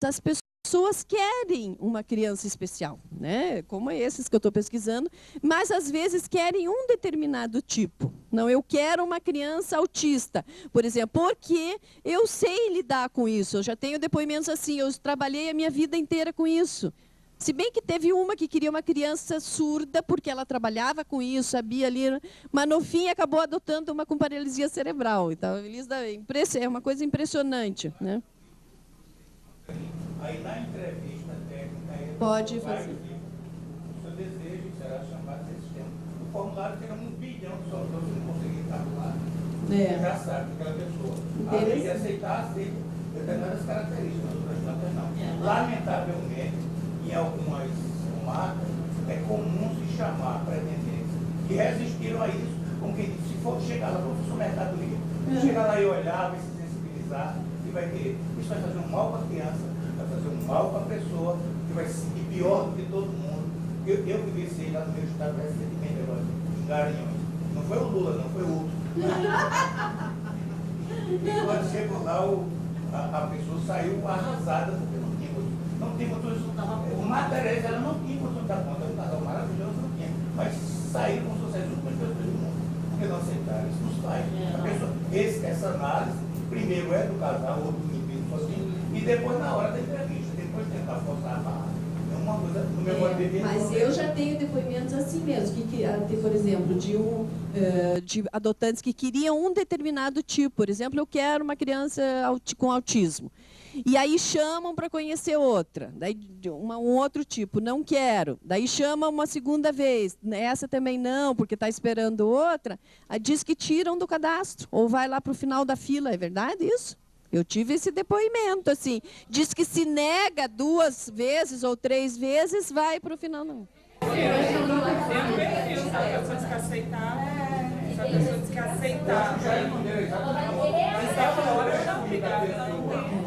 as pessoas querem uma criança especial, né? Como esses que eu estou pesquisando, mas às vezes querem um determinado tipo. Não, eu quero uma criança autista, por exemplo, porque eu sei lidar com isso. Eu já tenho depoimentos assim, eu trabalhei a minha vida inteira com isso. Se bem que teve uma que queria uma criança surda, porque ela trabalhava com isso, sabia ali, mas no fim acabou adotando uma com paralisia cerebral. Então, é uma coisa impressionante, né? Aí na entrevista técnica, pode fazer. O seu desejo será chamado de sistema. O formulário terá 1 bilhão de soluções, se não conseguir calcular. Já sabe que aquela pessoa, além de aceitar determinadas características do transplante renal. Lamentavelmente, em algumas comarcas, é comum se chamar pretendentes que resistiram a isso, como quem disse, se for chegar lá, professor mercadoria, chegar lá e olhar, vai se sensibilizar, e vai querer. Isso vai fazer um mal para a criança, vai fazer um mal para a pessoa, que vai se sentir pior do que todo mundo. Eu vivenciei lá no meu estado recentemente, em Garanhuns. Não foi o Lula, não foi o outro. E quando chegou lá, a pessoa saiu arrasada, porque não tinha condições. Uma Tereza, ela não tinha condições da conta, um casal maravilhoso, não tinha. Mas saíram com sucesso com as pessoas do mundo. Porque não aceitaram, isso nos faz. A pessoa, essa análise, primeiro é do casal, outro do indivíduo sozinho, e depois na hora da entrevista, depois tentar forçar a barra. É uma coisa, no meu modo de ver. Mas eu já tenho depoimentos assim mesmo, que por exemplo, de adotantes que queriam um determinado tipo. Por exemplo, eu quero uma criança com autismo. E aí chamam para conhecer outra, daí um outro tipo, não quero. Daí chamam uma segunda vez, essa também não, porque está esperando outra. Aí diz que tiram do cadastro, ou vai lá para o final da fila, é verdade isso? Eu tive esse depoimento, assim, diz que se nega 2 vezes ou 3 vezes, vai para o final, não. A pessoa diz que aceitar. A pessoa diz que aceitar. Já responderam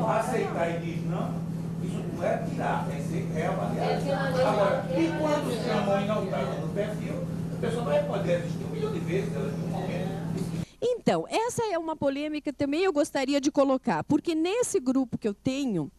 aceitar e diz não, isso não é tirar, é ser reavaliado. Agora, e quando chamam e não está no perfil, a pessoa vai poder assistir 1 milhão de vezes, ela em um momento. Então, essa é uma polêmica que também eu gostaria de colocar, porque nesse grupo que eu tenho,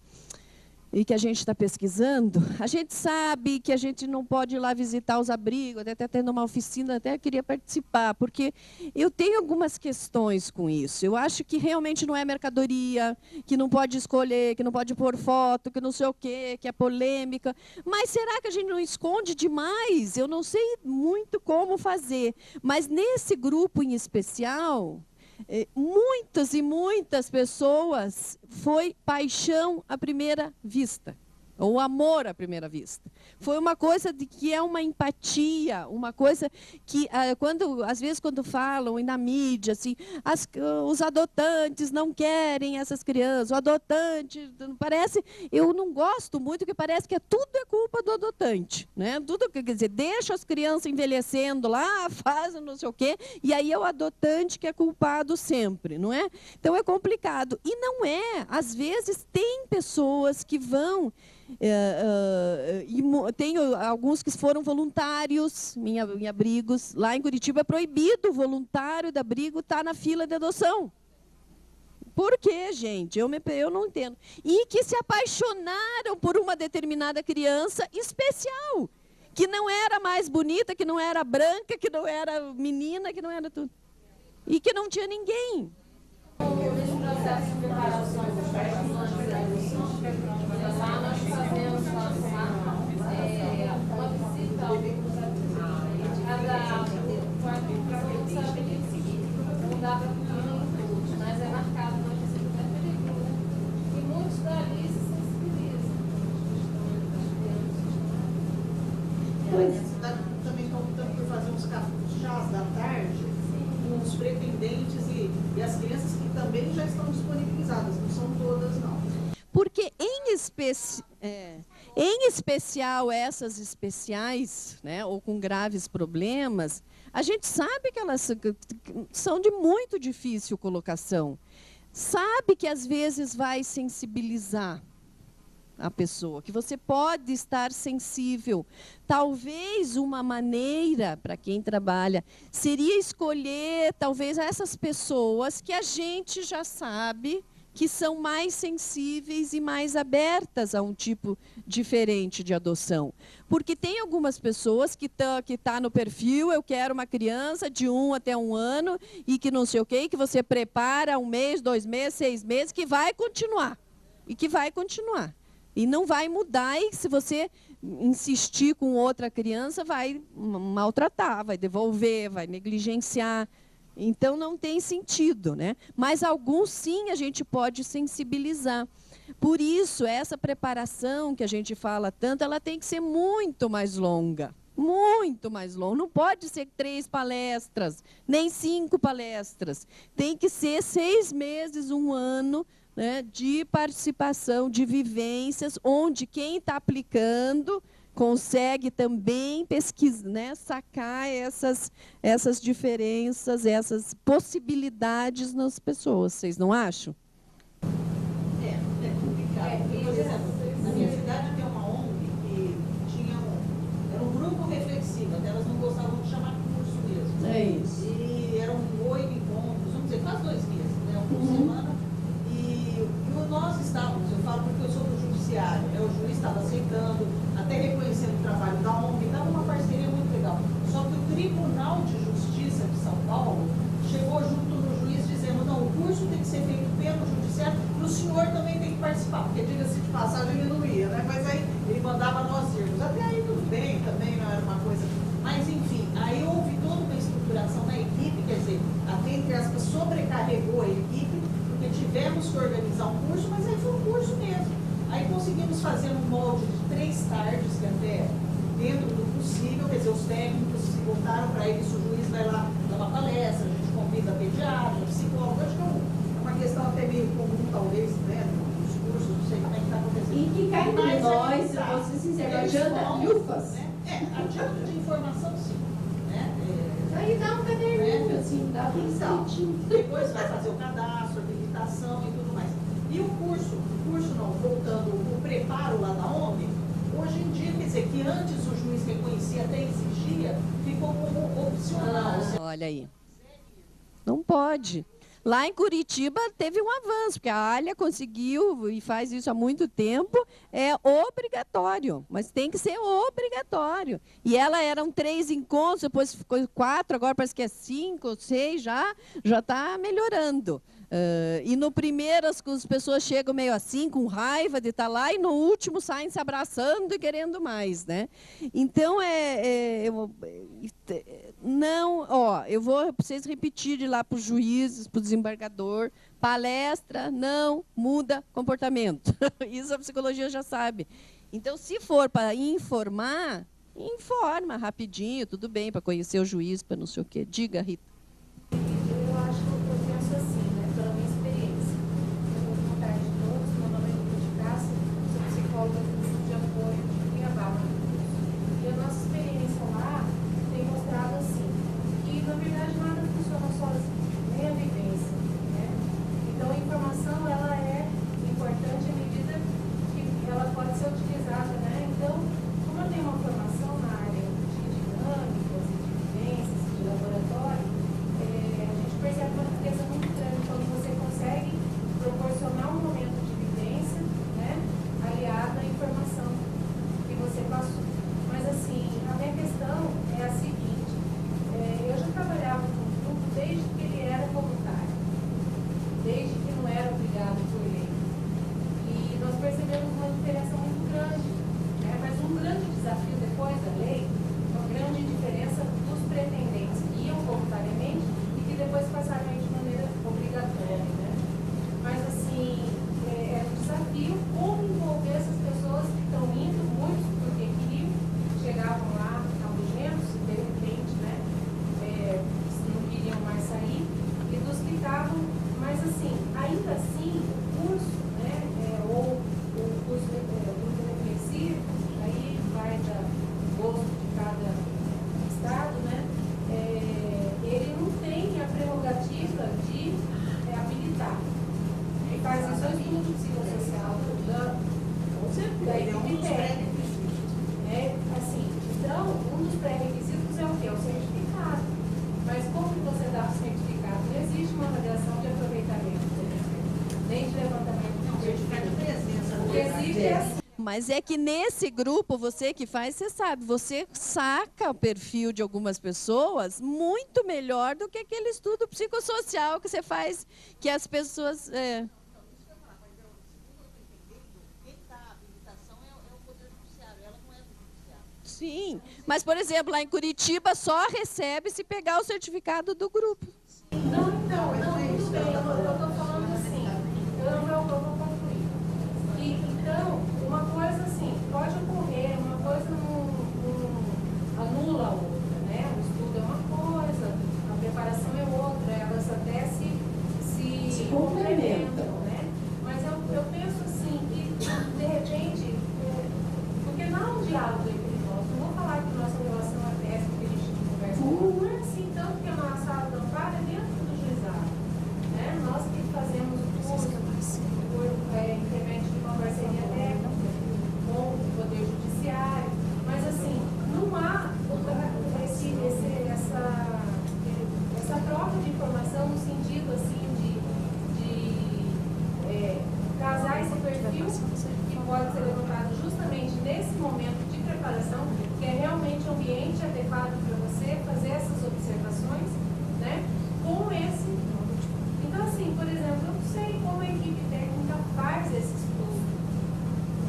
e que a gente está pesquisando, a gente sabe que a gente não pode ir lá visitar os abrigos, até está tendo uma oficina, até queria participar, porque eu tenho algumas questões com isso. Eu acho que realmente não é mercadoria, que não pode escolher, que não pode pôr foto, que não sei o quê, que é polêmica. Mas será que a gente não esconde demais? Eu não sei muito como fazer. Mas nesse grupo em especial, muitas e muitas pessoas foi paixão à primeira vista, ou amor à primeira vista. Foi uma coisa de que é uma empatia, uma coisa que, às vezes, quando falam e na mídia, assim, os adotantes não querem essas crianças, o adotante, parece, eu não gosto muito, porque parece que tudo é culpa do adotante, né? Tudo, quer dizer, deixa as crianças envelhecendo lá, fazem não sei o quê, e aí é o adotante que é culpado sempre, não é? Então é complicado. E não é, às vezes tem pessoas que vão... tenho alguns que foram voluntários em abrigos. Lá em Curitiba é proibido o voluntário de abrigo estar na fila de adoção. Por quê, gente? Eu não entendo. E que se apaixonaram por uma determinada criança especial, que não era mais bonita, que não era branca, que não era menina, que não era tudo. E que não tinha ninguém. Nesse processo de preparação dos participantes da adoção, lá nós fazemos uma visita ao para todos saberem seguir. Não dá para cumprir em todos, mas é marcado uma visita até perigosa. E muitos dali se sensibilizam. Também estão optando por fazer uns chás da tarde, com os pretendentes e as crianças que também já estão disponibilizadas, não são todas, não. Porque, em especial, essas especiais, né, ou com graves problemas, a gente sabe que elas são de muito difícil colocação. Sabe que, às vezes, vai sensibilizar a pessoa, que você pode estar sensível. Talvez uma maneira, para quem trabalha, seria escolher, talvez, essas pessoas que a gente já sabe que são mais sensíveis e mais abertas a um tipo diferente de adoção. Porque tem algumas pessoas que tá no perfil, eu quero uma criança de 1 até 1 ano, e que não sei o quê, que você prepara 1 mês, 2 meses, 6 meses, que vai continuar. E que vai continuar. E não vai mudar, e se você insistir com outra criança, vai maltratar, vai devolver, vai negligenciar. Então, não tem sentido, né? Mas alguns, sim, a gente pode sensibilizar. Por isso, essa preparação que a gente fala tanto, ela tem que ser muito mais longa. Muito mais longa. Não pode ser 3 palestras, nem 5 palestras. Tem que ser 6 meses, 1 ano, né, de participação, de vivências, onde quem está aplicando consegue também pesquisar, né, sacar essas diferenças, essas possibilidades nas pessoas. Vocês não acham? É complicado. Por exemplo, na minha cidade tem uma ONG que era um grupo reflexivo, até elas não gostavam de chamar curso mesmo. É isso. E eram 8 encontros, vamos dizer, quase 2 meses, né, por semana. E nós estávamos, eu falo porque eu sou do judiciário, né, o juiz estava aceitando, até reconhecendo o trabalho da ONG, estava uma parceria muito legal. Só que o Tribunal de Justiça de São Paulo chegou junto no juiz dizendo, não, o curso tem que ser feito pelo judiciário e o senhor também tem que participar, porque diga-se de passagem ele não ia, né? Mas aí ele mandava nós irmos. Até aí tudo bem, também não era uma coisa. Mas enfim, aí houve toda uma estruturação na equipe, quer dizer, até entre aspas, sobrecarregou a equipe, porque tivemos que organizar um curso, mas aí foi um curso mesmo. Aí conseguimos fazer um molde de 3 tardes, que até dentro do possível, quer dizer, os técnicos se voltaram para eles, o juiz vai lá dar uma palestra, a gente convida pediatra, psicólogo, acho que é uma questão até meio comum, talvez, né, nos cursos, não sei como é que está acontecendo. E que cá entre nós, eu vou ser sincero, adianta lufas. Né? Adianta de informação, sim. Né? Aí dá um caderninho, né? assim, dá um instantinho. Depois vai fazer o cadastro, habilitação e tudo mais. E o curso não, voltando, o preparo lá da ONG, hoje em dia, quer dizer, que antes o juiz reconhecia, até exigia, ficou como opcional. Olha aí. Não pode. Lá em Curitiba teve um avanço, porque a ALIA conseguiu, e faz isso há muito tempo, é obrigatório, mas tem que ser obrigatório. E eram 3 encontros, depois ficou 4, agora parece que é 5, 6, já está melhorando. E no primeiro as pessoas chegam meio assim, com raiva de estar lá, e no último saem se abraçando e querendo mais, né? Então, eu vou vocês repetir de lá para os juízes, para o desembargador, palestra não muda comportamento. Isso a psicologia já sabe. Então, se for para informar, informa rapidinho, tudo bem, para conhecer o juiz, para não sei o quê. Diga, Rita. Eu acho que eu penso assim, né, pela minha experiência. Eu vou contar de todos, meu nome é Rita de Graça, sou psicóloga do grupo de apoio de Cuiabá. E a nossa experiência lá tem mostrado assim, que na verdade nada funciona sozinho, nem a vivência, né? Então a informação ela é importante à medida que ela pode ser utilizada, né? Então, como eu tenho uma formação na área de dinâmicas, de vivências, de laboratório, a gente percebe uma riqueza muito grande quando você consegue proporcionar um momento de vivência, né, aliado à informação que você passou. Mas assim, a minha questão é a seguinte, eu já trabalhava com um grupo desde que ele era voluntário, desde que não era obrigado por lei. E nós percebemos uma diferença muito grande, né, mas um grande desafio depois da lei, uma grande diferença dos pretendentes que iam voluntariamente e que depois passaram a ir de maneira obrigatória, né? Mas assim, é um desafio como envolver essas pessoas que estão indo, muitos porque queriam, chegavam lá algementos, de repente, né, não queriam mais sair, e dos que estavam, mas assim, ainda assim, o curso, né, ou o curso muito reflexivo, aí vai da gosto de cada estado, né, ele não tem a prerrogativa de habilitar. Ele faz isso ao estudo psicossocial da equipe técnica. Assim, então, um dos pré-requisitos é o quê? É o certificado. Mas como que você dá o certificado? Não existe uma avaliação de aproveitamento, nem de mas é que nesse grupo, você que faz, você sabe, você saca o perfil de algumas pessoas muito melhor do que aquele estudo psicossocial que você faz, que as pessoas... Sim, mas, por exemplo, lá em Curitiba só recebe se pegar o certificado do grupo. Não, tudo bem, eu estou falando assim, eu vou concluir. Então, uma coisa assim, pode ocorrer, uma coisa não anula a outra, né? O estudo é uma coisa, a preparação é outra, elas até se complementam, né? Mas eu penso assim, que de repente, porque não é um diálogo entre nós, não vou falar que nossa relação é péssima, que a gente não conversa, não é assim, tanto que a nossa sala de amparo é dentro do juizado, né? Nós que fazemos o curso por intermédio de uma parceria técnica com o Poder Judiciário, mas assim, não há essa troca de informação no sentido assim de casar esse perfil que pode ser levantado justamente nesse momento de preparação, que é realmente o ambiente adequado para você fazer essas observações, né? Com esse. Então, assim, por exemplo, eu não sei como a equipe técnica faz esse estudo,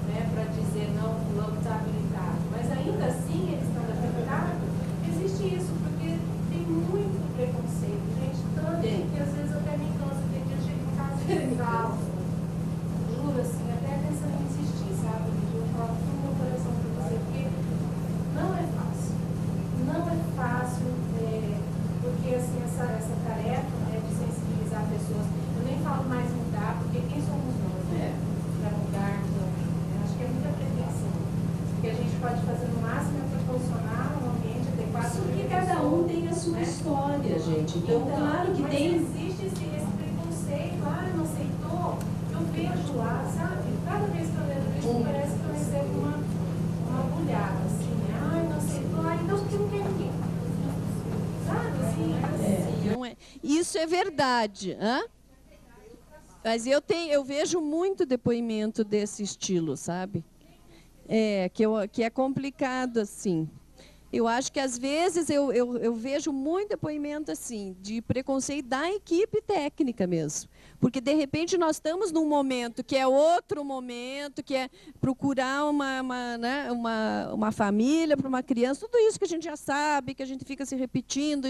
né? Para dizer não está habilitado, mas ainda assim eles estão habilitados. Existe isso, porque tem muito preconceito, gente, tanto que às vezes eu até me canso, tem dia eu chego em casa e exausto. Juro, assim, até pensando em insistir, sabe? Eu falo com o meu coração para você, porque não é fácil. Não é fácil, porque assim, essa tarefa, né, de sensibilizar pessoas, eu nem falo mais mudar, porque quem somos nós, né? Para mudar, então, acho que é muita pretensão. O que a gente pode fazer no máximo é proporcionar um ambiente adequado. Porque cada um tem a sua história, gente. Então, claro que mas tem... existe esse preconceito, não aceitou. Eu vejo lá, sabe? Cada vez que eu leio isso, parece que eu recebo uma agulhada, assim, né? Não aceitou, então porque não quer ninguém. Sabe, assim, Não é. Isso é verdade, mas eu vejo muito depoimento desse estilo, sabe? Que é complicado, assim. Eu acho que, às vezes, eu vejo muito depoimento assim, de preconceito da equipe técnica mesmo. Porque, de repente, nós estamos num momento que é outro momento, que é procurar uma família para uma criança, tudo isso que a gente já sabe, que a gente fica se repetindo,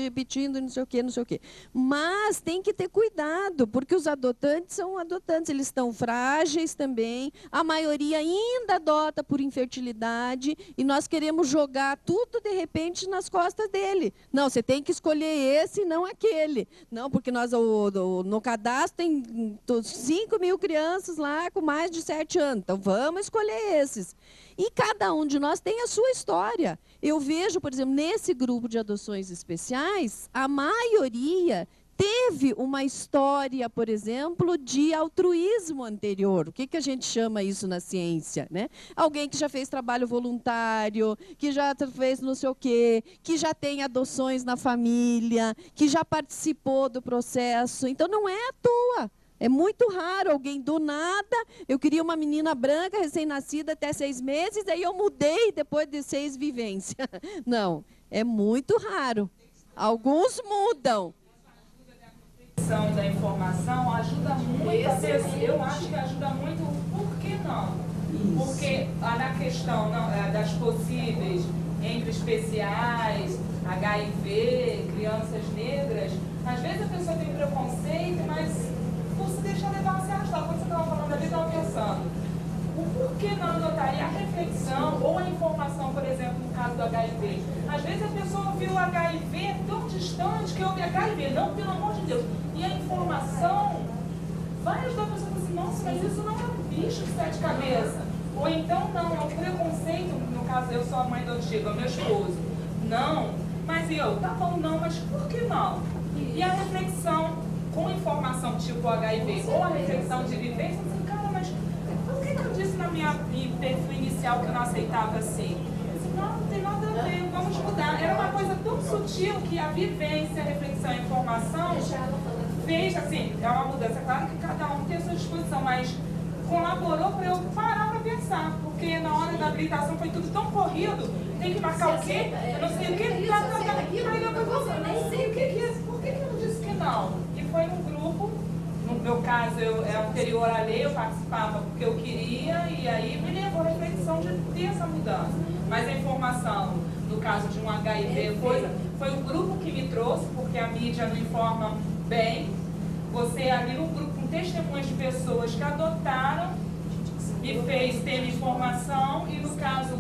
não sei o quê, não sei o quê. Mas tem que ter cuidado, porque os adotantes são adotantes, eles estão frágeis também, a maioria ainda adota por infertilidade, e nós queremos jogar tudo, de repente, nas costas dele. Não, você tem que escolher esse e não aquele. Não, porque nós no cadastro tem 5.000 crianças lá com mais de 7 anos. Então, vamos escolher esses. E cada um de nós tem a sua história. Eu vejo, por exemplo, nesse grupo de adoções especiais, a maioria teve uma história, por exemplo, de altruísmo anterior. O que a gente chama isso na ciência, né? Alguém que já fez trabalho voluntário, que já fez não sei o quê, que já tem adoções na família, que já participou do processo. Então, não é à toa. É muito raro alguém do nada. Eu queria uma menina branca, recém-nascida, até 6 meses, aí eu mudei depois de 6 vivências. Não, é muito raro. Alguns mudam. Da informação ajuda muito a pessoa. Eu acho que ajuda muito, por que não? Isso. Porque na questão das possíveis entre especiais, HIV, crianças negras, às vezes a pessoa tem preconceito, mas por se deixar levar, se arrastar. Quando você estava falando ali, estava pensando, o porquê não adotaria a reflexão ou a informação, por exemplo, no caso do HIV. Às vezes a pessoa viu o HIV tão distante que houve HIV, não, pelo amor de Deus. E a informação vai ajudar a pessoa a falar assim, nossa, mas isso não é um bicho de 7 cabeças. Ou então não, é um preconceito, no caso eu sou a mãe do Diego, meu esposo. Não, mas eu, tá bom, não, mas por que não? E a reflexão com informação tipo HIV ou a reflexão de vivência, assim, cara, mas por que eu disse na minha perfil inicial que eu não aceitava assim? Não tem nada a ver, vamos mudar. Era uma coisa tão sutil que a vivência, a reflexão e a informação fez, assim, é uma mudança. Claro que cada um tem a sua disposição, mas colaborou para eu parar para pensar, porque na hora da habilitação foi tudo tão corrido, tem que marcar o quê? Eu não sei o que, aí depois eu nem sei o que é, por que eu não disse que não? E foi um grupo, no meu caso, é anterior à lei, eu participava porque eu queria, e aí me levou a reflexão de ter essa mudança. Mas a informação, no caso de um HIV, foi o grupo que me trouxe, porque a mídia não informa bem. Você abriu um grupo com testemunhas de pessoas que adotaram e fez ter informação, e no caso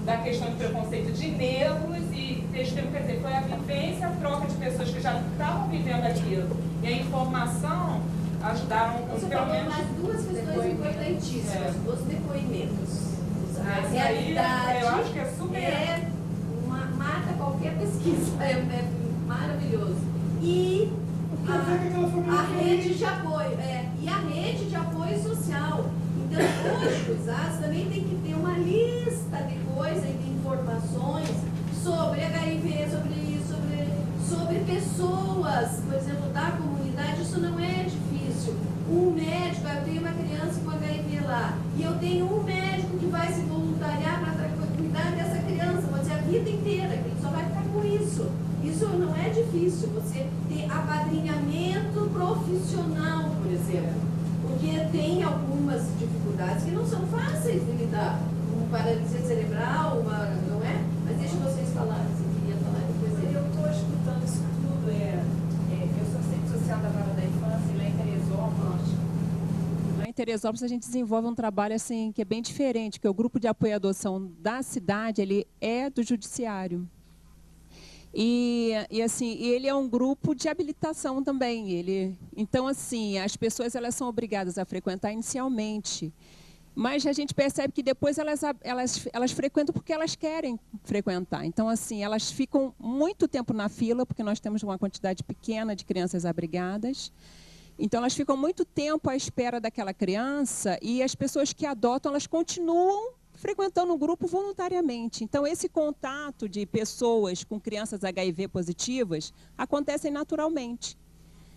da questão de preconceito de negros e testemunho, quer dizer, foi a vivência, a troca de pessoas que já estavam vivendo aquilo. E a informação ajudaram pelo menos... mais duas questões importantíssimas, os depoimentos. A realidade, eu acho que é super... mata qualquer pesquisa, é maravilhoso. E a rede de apoio, e a rede de apoio social. Então, hoje, os CRUSAS também tem que ter uma lista de coisas e de informações sobre HIV, sobre pessoas, por exemplo, da comunidade. Isso não é difícil. Um médico, eu tenho uma criança com HIV lá, e eu tenho um médico que vai se voluntariar para cuidar dessa criança, pode ser a vida inteira, que ele só vai ficar com isso. Isso não é difícil, você ter apadrinhamento profissional, por exemplo, porque tem algumas dificuldades que não são fáceis de lidar. Uma paralisia cerebral, não é? Mas deixa vocês falarem, se queria falar depois. Eu estou escutando isso tudo. Eu sou assistente social da Vara da Infância e lá em Teresópolis. Lá em Teresópolis a gente desenvolve um trabalho assim, que é bem diferente, que é o grupo de apoio à adoção da cidade, ele é do judiciário. E ele é um grupo de habilitação também. Então, assim, as pessoas elas são obrigadas a frequentar inicialmente, mas a gente percebe que depois elas frequentam porque elas querem frequentar. Então, assim, elas ficam muito tempo na fila, porque nós temos uma quantidade pequena de crianças abrigadas. Então, elas ficam muito tempo à espera daquela criança, e as pessoas que adotam, elas continuam frequentando o grupo voluntariamente. Então, esse contato de pessoas com crianças HIV positivas acontecem naturalmente.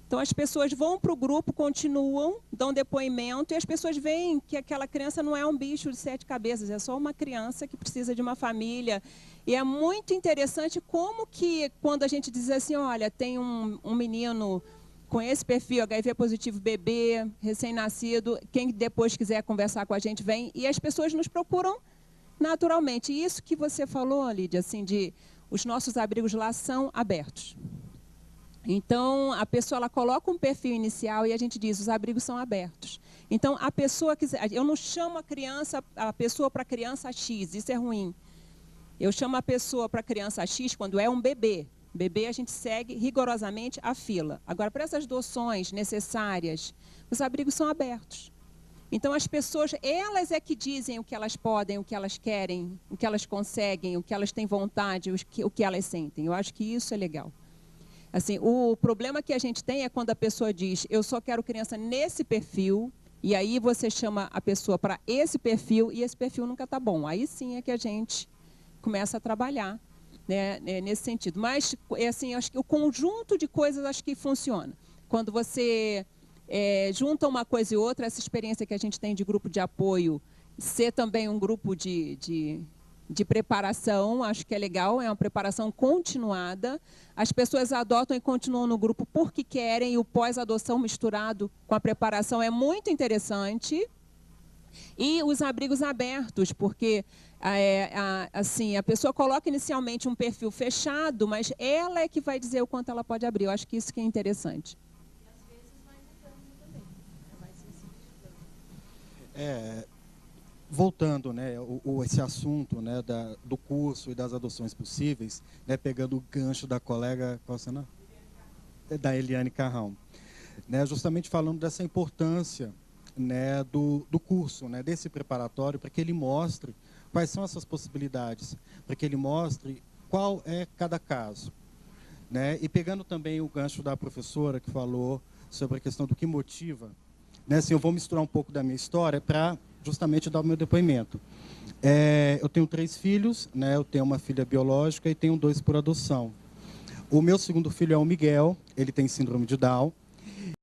Então, as pessoas vão para o grupo, continuam, dão depoimento, e as pessoas veem que aquela criança não é um bicho de 7 cabeças, é só uma criança que precisa de uma família. E é muito interessante como que, quando a gente diz assim, olha, tem um menino com esse perfil, HIV positivo, bebê, recém-nascido, quem depois quiser conversar com a gente vem, e as pessoas nos procuram naturalmente. E isso que você falou, Lídia, assim, os nossos abrigos lá são abertos. Então, a pessoa ela coloca um perfil inicial e a gente diz, os abrigos são abertos. Então, a pessoa quiser, eu não chamo a pessoa para criança X, isso é ruim. Eu chamo a pessoa para criança X quando é um bebê. Bebê, a gente segue rigorosamente a fila. Agora, para essas adoções necessárias, os abrigos são abertos. Então, as pessoas, elas é que dizem o que elas podem, o que elas querem, o que elas conseguem, o que elas têm vontade, o que elas sentem. Eu acho que isso é legal. Assim, o problema que a gente tem é quando a pessoa diz, eu só quero criança nesse perfil, e aí você chama a pessoa para esse perfil, e esse perfil nunca está bom. Aí sim é que a gente começa a trabalhar, né, nesse sentido. Mas, assim, acho que o conjunto de coisas acho que funciona. Quando você junta uma coisa e outra, essa experiência que a gente tem de grupo de apoio, ser também um grupo de preparação, acho que é legal, é uma preparação continuada. As pessoas adotam e continuam no grupo porque querem, e o pós-adoção misturado com a preparação é muito interessante. E os abrigos abertos, porque assim, a pessoa coloca inicialmente um perfil fechado, mas ela é que vai dizer o quanto ela pode abrir. Eu acho que isso que é interessante. E às vezes vai mudando também. Vai se simplificando. Voltando, né, esse assunto, né, do curso e das adoções possíveis, né, pegando o gancho da colega, qual é o seu nome? Da Eliane Carrão, né, justamente falando dessa importância, né, do curso, né, desse preparatório, para que ele mostre quais são essas possibilidades, para que ele mostre qual é cada caso, né, e pegando também o gancho da professora que falou sobre a questão do que motiva, né, assim, eu vou misturar um pouco da minha história para justamente dar o meu depoimento. Eu tenho 3 filhos, né, eu tenho uma filha biológica e tenho 2 por adoção. O meu segundo filho é o Miguel, ele tem síndrome de Down,